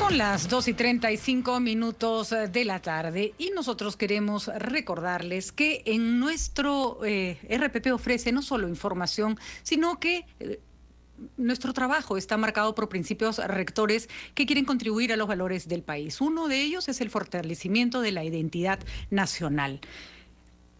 Son las 2:35 de la tarde y nosotros queremos recordarles que en nuestro RPP ofrece no solo información, sino que nuestro trabajo está marcado por principios rectores que quieren contribuir a los valores del país. Uno de ellos es el fortalecimiento de la identidad nacional.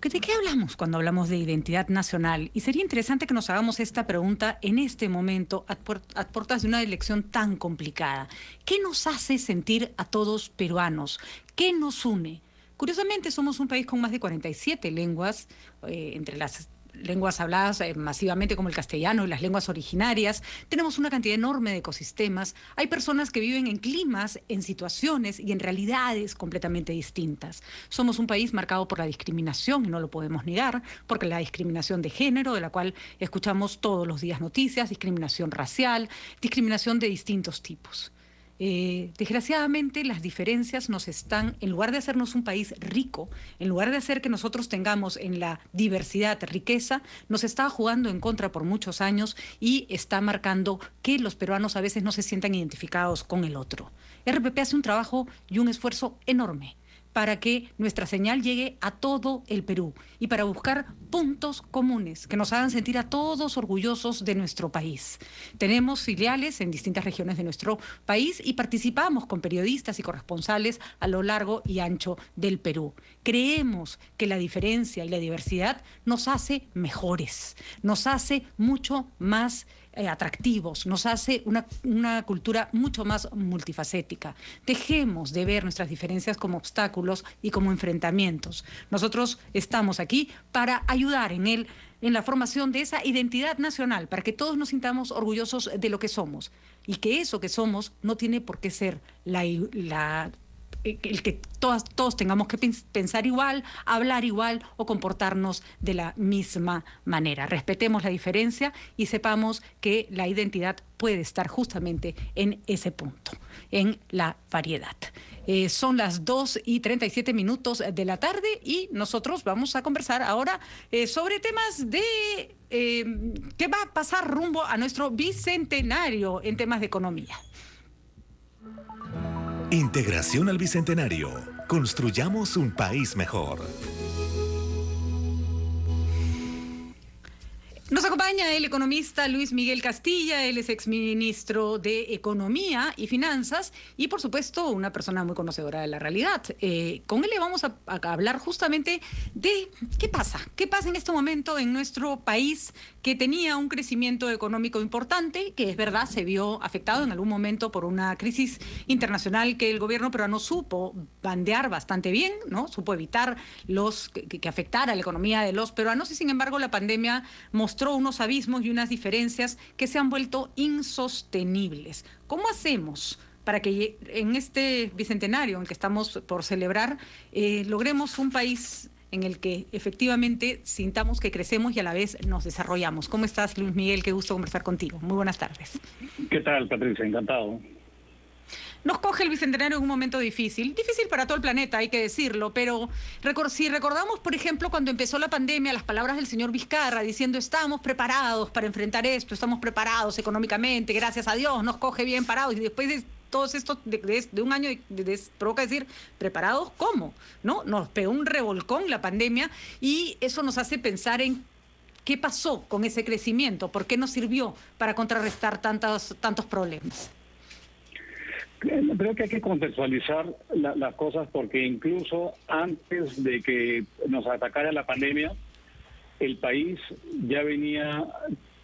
¿De qué hablamos cuando hablamos de identidad nacional? Y sería interesante que nos hagamos esta pregunta en este momento, a puertas de una elección tan complicada. ¿Qué nos hace sentir a todos peruanos? ¿Qué nos une? Curiosamente, somos un país con más de 47 lenguas, entre las lenguas habladas masivamente como el castellano y las lenguas originarias. Tenemos una cantidad enorme de ecosistemas. Hay personas que viven en climas, en situaciones y en realidades completamente distintas. Somos un país marcado por la discriminación, y no lo podemos negar, porque la discriminación de género, de la cual escuchamos todos los días noticias, discriminación racial, discriminación de distintos tipos. Desgraciadamente las diferencias nos están, en lugar de hacernos un país rico, en lugar de hacer que nosotros tengamos en la diversidad riqueza, nos está jugando en contra por muchos años y está marcando que los peruanos a veces no se sientan identificados con el otro. RPP hace un trabajo y un esfuerzo enorme para que nuestra señal llegue a todo el Perú y para buscar puntos comunes que nos hagan sentir a todos orgullosos de nuestro país. Tenemos filiales en distintas regiones de nuestro país y participamos con periodistas y corresponsales a lo largo y ancho del Perú. Creemos que la diferencia y la diversidad nos hace mejores, nos hace mucho más atractivos, nos hace una cultura mucho más multifacética. Dejemos de ver nuestras diferencias como obstáculos y como enfrentamientos. Nosotros estamos aquí para ayudar en la formación de esa identidad nacional, para que todos nos sintamos orgullosos de lo que somos y que eso que somos no tiene por qué ser el que todos tengamos que pensar igual, hablar igual o comportarnos de la misma manera. Respetemos la diferencia y sepamos que la identidad puede estar justamente en ese punto, en la variedad. Son las 2:37 de la tarde y nosotros vamos a conversar ahora sobre temas de qué va a pasar rumbo a nuestro bicentenario en temas de economía. Integración al Bicentenario. Construyamos un país mejor. Nos acompaña el economista Luis Miguel Castilla. Él es exministro de Economía y Finanzas y, por supuesto, una persona muy conocedora de la realidad. Con él le vamos a hablar justamente de qué pasa en este momento en nuestro país, que tenía un crecimiento económico importante, que es verdad se vio afectado en algún momento por una crisis internacional que el gobierno peruano supo bandear bastante bien, ¿no? Supo evitar que afectara a la economía de los peruanos y, sin embargo, la pandemia mostró unos abismos y unas diferencias que se han vuelto insostenibles. ¿Cómo hacemos para que en este bicentenario en que estamos por celebrar logremos un país en el que efectivamente sintamos que crecemos y a la vez nos desarrollamos? ¿Cómo estás, Luis Miguel? Qué gusto conversar contigo. Muy buenas tardes. ¿Qué tal, Patricia? Encantado. Nos coge el bicentenario en un momento difícil para todo el planeta, hay que decirlo, pero si recordamos, por ejemplo, cuando empezó la pandemia, las palabras del señor Vizcarra diciendo estamos preparados para enfrentar esto, estamos preparados económicamente, gracias a Dios, nos coge bien parados, y después de todos estos, de un año, provoca decir, ¿preparados cómo? ¿No? Nos pegó un revolcón la pandemia y eso nos hace pensar en qué pasó con ese crecimiento, por qué nos sirvió para contrarrestar tantos problemas. Creo que hay que contextualizar las cosas porque incluso antes de que nos atacara la pandemia, el país ya venía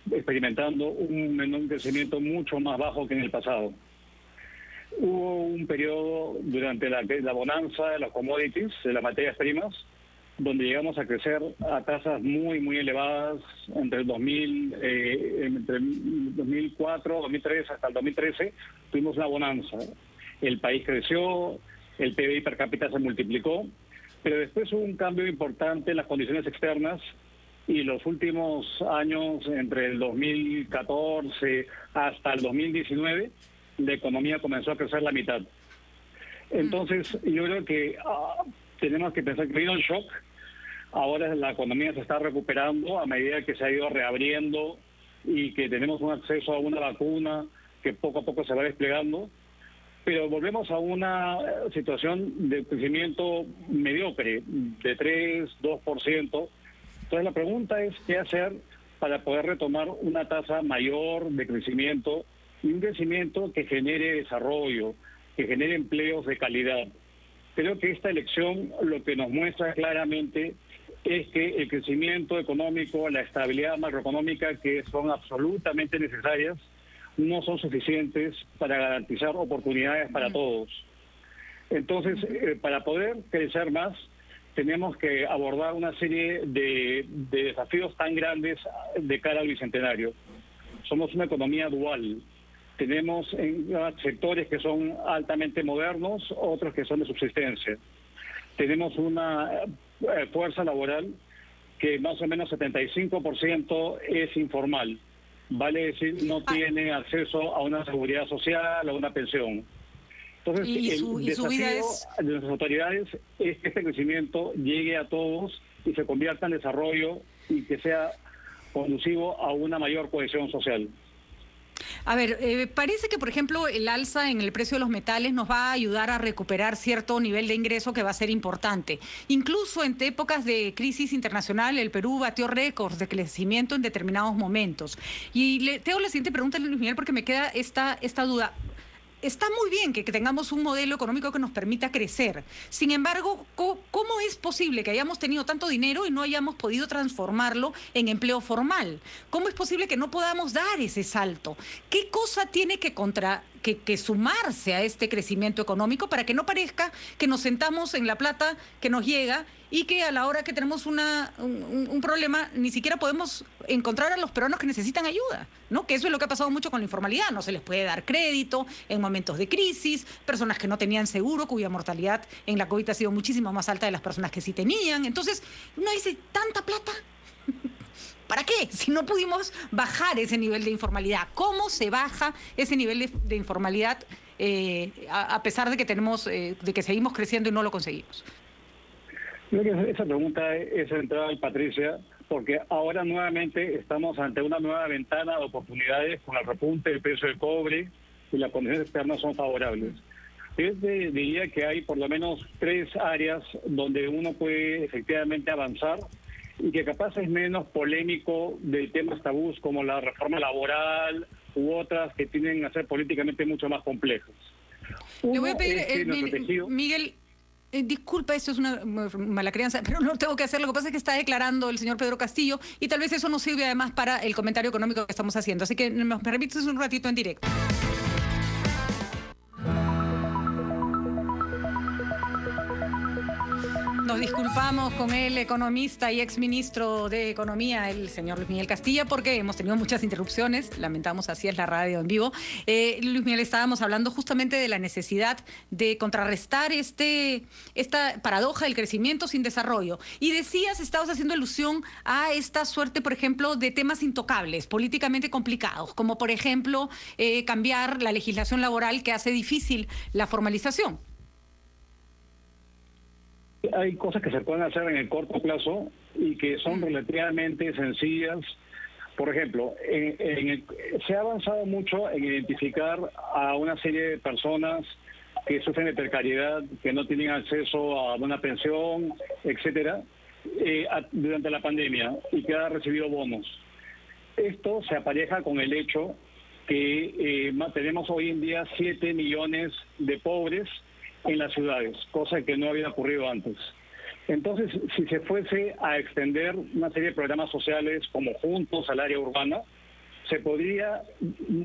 experimentando un crecimiento mucho más bajo que en el pasado. Hubo un periodo durante la bonanza de los commodities, de las materias primas, donde llegamos a crecer a tasas muy, muy elevadas entre el 2004, 2003 hasta el 2013, tuvimos una bonanza. El país creció, el PBI per cápita se multiplicó, pero después hubo un cambio importante en las condiciones externas y los últimos años, entre el 2014 hasta el 2019, la economía comenzó a crecer la mitad. Entonces, yo creo que tenemos que pensar que vino el shock. Ahora la economía se está recuperando a medida que se ha ido reabriendo y que tenemos un acceso a una vacuna que poco a poco se va desplegando. pero volvemos a una situación de crecimiento mediocre, de 3, 2%. Entonces la pregunta es qué hacer para poder retomar una tasa mayor de crecimiento y un crecimiento que genere desarrollo, que genere empleos de calidad. Creo que esta elección lo que nos muestra claramente es que el crecimiento económico, la estabilidad macroeconómica, que son absolutamente necesarias, no son suficientes para garantizar oportunidades para todos. Entonces, para poder crecer más, tenemos que abordar una serie de desafíos tan grandes de cara al bicentenario. Somos una economía dual. Tenemos sectores que son altamente modernos, otros que son de subsistencia. Tenemos una fuerza laboral que más o menos 75% es informal. Vale decir, no tiene acceso a una seguridad social, a una pensión. Entonces, el desafío de nuestras autoridades es que este crecimiento llegue a todos y se convierta en desarrollo y que sea conducivo a una mayor cohesión social. A ver, parece que, por ejemplo, el alza en el precio de los metales nos va a ayudar a recuperar cierto nivel de ingreso que va a ser importante. Incluso en épocas de crisis internacional, el Perú batió récords de crecimiento en determinados momentos. Y te hago la siguiente pregunta, Luis Miguel, porque me queda esta duda. Está muy bien que tengamos un modelo económico que nos permita crecer. Sin embargo, ¿cómo es posible que hayamos tenido tanto dinero y no hayamos podido transformarlo en empleo formal? ¿Cómo es posible que no podamos dar ese salto? ¿Qué cosa tiene que sumarse a este crecimiento económico para que no parezca que nos sentamos en la plata que nos llega y que a la hora que tenemos un problema ni siquiera podemos encontrar a los peruanos que necesitan ayuda, ¿no? Que eso es lo que ha pasado mucho con la informalidad. No se les puede dar crédito en momentos de crisis, personas que no tenían seguro, cuya mortalidad en la COVID ha sido muchísimo más alta de las personas que sí tenían. Entonces, uno dice, ¿tanta plata? ¿Para qué? Si no pudimos bajar ese nivel de informalidad. ¿Cómo se baja ese nivel de informalidad a pesar de que seguimos creciendo y no lo conseguimos? Creo que esa pregunta es central, Patricia, porque ahora nuevamente estamos ante una nueva ventana de oportunidades con el repunte del precio del cobre y las condiciones externas son favorables. Yo diría que hay por lo menos 3 áreas donde uno puede efectivamente avanzar y que capaz es menos polémico de temas tabús como la reforma laboral u otras que tienden a ser políticamente mucho más complejas. Le voy a pedir, Miguel, disculpa, esto es una mala crianza, pero no tengo que hacer. Lo que pasa es que está declarando el señor Pedro Castillo y tal vez eso nos sirve además para el comentario económico que estamos haciendo. Así que me permites un ratito en directo. Nos disculpamos con el economista y exministro de Economía, el señor Luis Miguel Castilla, porque hemos tenido muchas interrupciones. Lamentamos, así es la radio en vivo. Luis Miguel, estábamos hablando justamente de la necesidad de contrarrestar esta paradoja del crecimiento sin desarrollo. Y decías, estabas haciendo alusión a esta suerte, por ejemplo, de temas intocables, políticamente complicados, como por ejemplo cambiar la legislación laboral que hace difícil la formalización. Hay cosas que se pueden hacer en el corto plazo y que son relativamente sencillas. Por ejemplo, se ha avanzado mucho en identificar a una serie de personas que sufren de precariedad, que no tienen acceso a una pensión, etcétera, durante la pandemia y que han recibido bonos. Esto se apareja con el hecho que tenemos hoy en día 7 millones de pobres en las ciudades, cosa que no había ocurrido antes. Entonces, si se fuese a extender una serie de programas sociales como Juntos al área urbana, se podría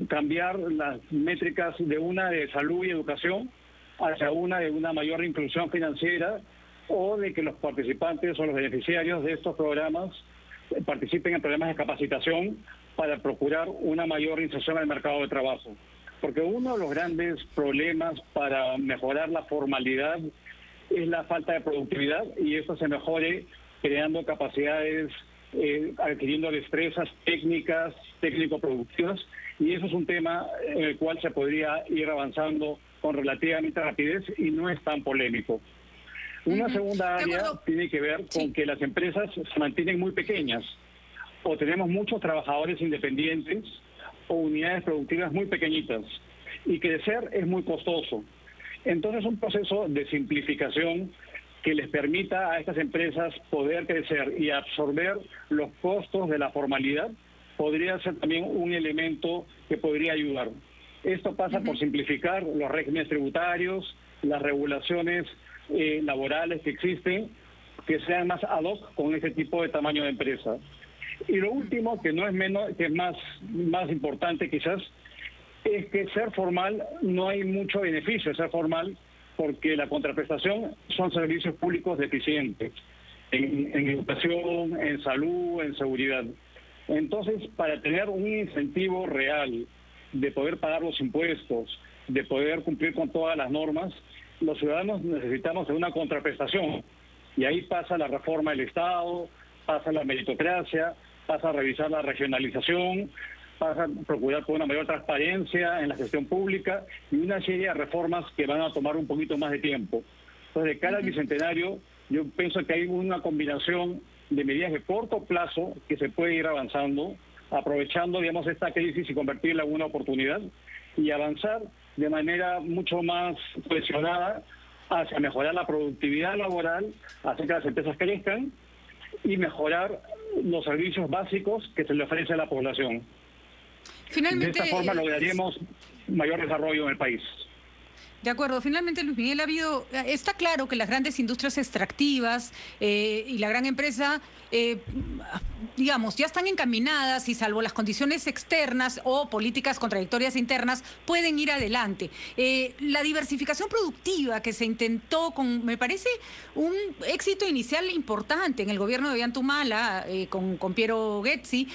cambiar las métricas de una de salud y educación hacia una de una mayor inclusión financiera o de que los participantes o los beneficiarios de estos programas participen en programas de capacitación para procurar una mayor inserción al mercado de trabajo. Porque uno de los grandes problemas para mejorar la formalidad es la falta de productividad y esto se mejore creando capacidades, adquiriendo destrezas técnicas, técnico-productivas, y eso es un tema en el cual se podría ir avanzando con relativamente rapidez y no es tan polémico. Una segunda área tiene que ver con que las empresas se mantienen muy pequeñas o tenemos muchos trabajadores independientes o unidades productivas muy pequeñitas. y crecer es muy costoso. Entonces, un proceso de simplificación que les permita a estas empresas poder crecer y absorber los costos de la formalidad podría ser también un elemento que podría ayudar. Esto pasa por simplificar los regímenes tributarios, las regulaciones laborales que existen, que sean más ad hoc con ese tipo de tamaño de empresa. Y lo último, que no es menos, que es más importante quizás, es que ser formal no hay mucho beneficio de ser formal, porque la contraprestación son servicios públicos deficientes en educación, en salud, en seguridad. Entonces, para tener un incentivo real de poder pagar los impuestos, de poder cumplir con todas las normas, los ciudadanos necesitamos de una contraprestación. Y ahí pasa la reforma del Estado, pasa la meritocracia, pasa a revisar la regionalización, pasa a procurar por una mayor transparencia en la gestión pública y una serie de reformas que van a tomar un poquito más de tiempo. Entonces, de cara al Bicentenario, yo pienso que hay una combinación de medidas de corto plazo que se puede ir avanzando, aprovechando, digamos, esta crisis y convertirla en una oportunidad, y avanzar de manera mucho más presionada hacia mejorar la productividad laboral, hacer que las empresas crezcan y mejorar los servicios básicos que se le ofrece a la población. Finalmente, de esta forma lograríamos mayor desarrollo en el país. De acuerdo. Finalmente, Luis Miguel, está claro que las grandes industrias extractivas y la gran empresa, digamos, ya están encaminadas y salvo las condiciones externas o políticas contradictorias internas, pueden ir adelante. La diversificación productiva que se intentó me parece un éxito inicial importante en el gobierno de Ollantumala, con Piero Ghezzi,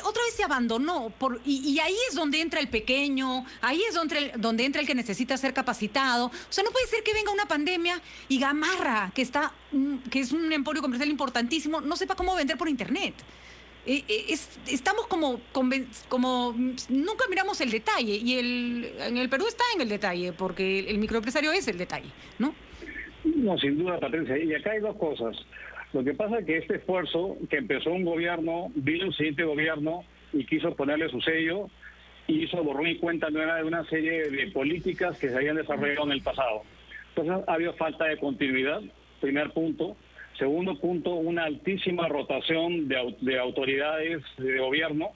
otra vez se abandonó y ahí es donde entra el pequeño, ahí es donde entra el que necesita ser capacitado. O sea, no puede ser que venga una pandemia y Gamarra, que es un emporio comercial importantísimo, no sepa cómo vender por internet. Estamos como nunca miramos el detalle, y en el Perú está en el detalle, porque el microempresario es el detalle, ¿no? No, sin duda, Patricia. Y acá hay dos cosas. Lo que pasa es que este esfuerzo que empezó un gobierno, vino el siguiente gobierno y quiso ponerle su sello, y hizo borrón y cuenta nueva de una serie de políticas que se habían desarrollado en el pasado. Entonces ha habido falta de continuidad, primer punto. Segundo punto, una altísima rotación de autoridades de gobierno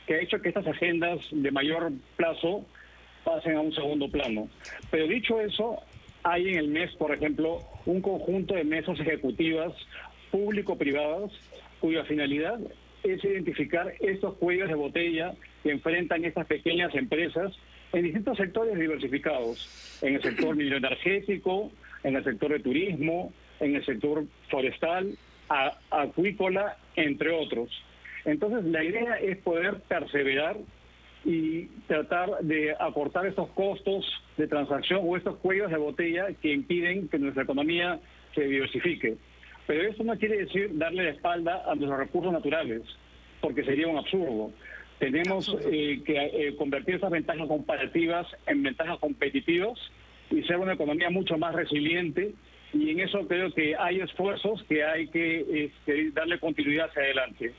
que ha hecho que estas agendas de mayor plazo pasen a un segundo plano. Pero dicho eso, hay en el MES, por ejemplo, un conjunto de mesas ejecutivas público-privadas cuya finalidad es identificar estos cuellos de botella que enfrentan estas pequeñas empresas en distintos sectores diversificados, en el sector energético, en el sector de turismo, en el sector forestal, acuícola, entre otros. Entonces, la idea es poder perseverar y tratar de acortar estos costos de transacción o estos cuellos de botella que impiden que nuestra economía se diversifique. Pero eso no quiere decir darle la espalda a nuestros recursos naturales, porque sería un absurdo. Tenemos que convertir esas ventajas comparativas en ventajas competitivas y ser una economía mucho más resiliente, y en eso creo que hay esfuerzos que hay que darle continuidad hacia adelante.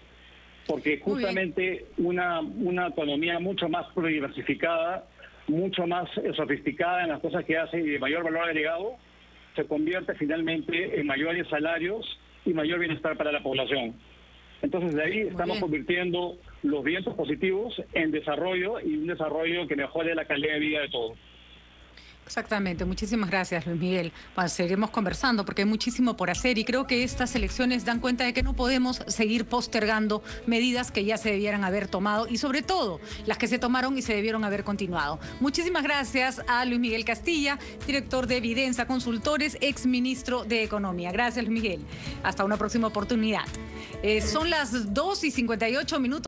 Porque justamente una economía mucho más diversificada, mucho más sofisticada en las cosas que hace y de mayor valor agregado, se convierte finalmente en mayores salarios y mayor bienestar para la población. Entonces, de ahí estamos convirtiendo los vientos positivos en desarrollo, y un desarrollo que mejore la calidad de vida de todos. Exactamente. Muchísimas gracias, Luis Miguel. Bueno, seguiremos conversando porque hay muchísimo por hacer, y creo que estas elecciones dan cuenta de que no podemos seguir postergando medidas que ya se debieran haber tomado, y sobre todo las que se tomaron y se debieron haber continuado. Muchísimas gracias a Luis Miguel Castilla, director de Evidenza Consultores, exministro de Economía. Gracias, Luis Miguel. Hasta una próxima oportunidad. Son las 2:58 minutos.